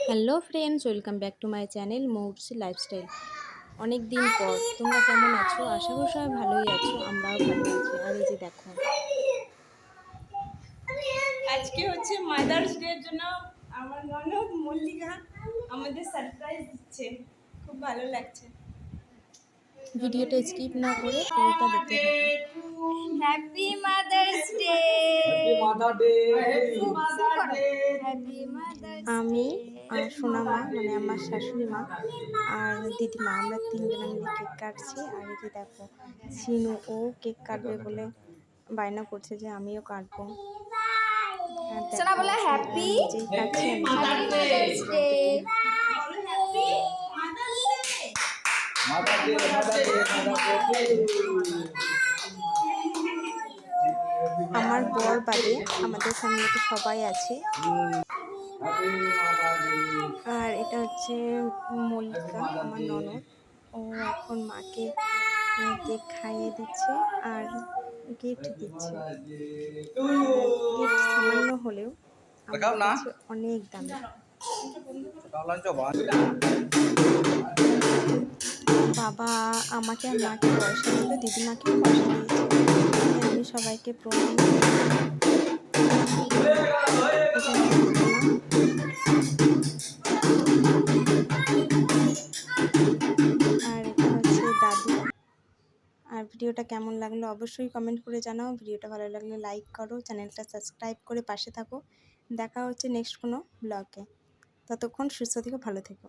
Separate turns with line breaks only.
Hello friends, welcome back to my channel মৌরসি lifestyle. অনেক দিন পর তোমরা কেমন আছো? আশা করি সবাই ভালোই আছো, আমরাও ভালো আছি। আর এই যে দেখো,
আজকে হচ্ছে মাদার্স ডে এর জন্য আমার ননদ মল্লিকা আমাদের সারপ্রাইজ দিচ্ছে, খুব ভালো লাগছে।
ভিডিওটা স্কিপ না করে পুরোটা দেখতে থাকো।
Happy mother's day.
Happy mother day.
Happy mother's
আমি আর সোনামা মানে আমার শাশুড়ি মা আর দিদিমা, আমরা তিনজনে মিলে কেক কাটছি। আর এই যে দেখো, সিনু ও কেক কাটবে বলে বায়না করছে যে আমিও কাটবো। আর
সোনা
দেখো,
বলে হ্যাপি
নিজেই কাটছি আমি।
Mother's day.
Mother day mother day mother day.
আমার বর বাদে আমাদের ফ্যামিলিতে সবাই আছে।
Happy mother day.
আর এটা হচ্ছে মল্লিকা, আমার ননদ। ও এখন মাকে কেক খাইয়ে দিচ্ছে আর গিফট দিচ্ছে। গিফট সামান্য হলেও আমার কাছে অনেক দামি। বাবা আমাকে আর মাকে পয়সা দিল, দিদিমাকেও পয়সা দিয়েছে। আমি সবাইকে প্রণাম। আর এটা হচ্ছে দাদু। আর ভিডিওটা কেমন লাগলো অবশ্যই কমেন্ট করে জানাও। ভিডিওটা ভালো লাগলে লাইক করো, চ্যানেলটা সাবস্ক্রাইব করে পাশে থাকো। দেখা হচ্ছে নেক্সট কোনো ব্লগে। ততক্ষণ সুস্থ থেকো, ভালো থেকো।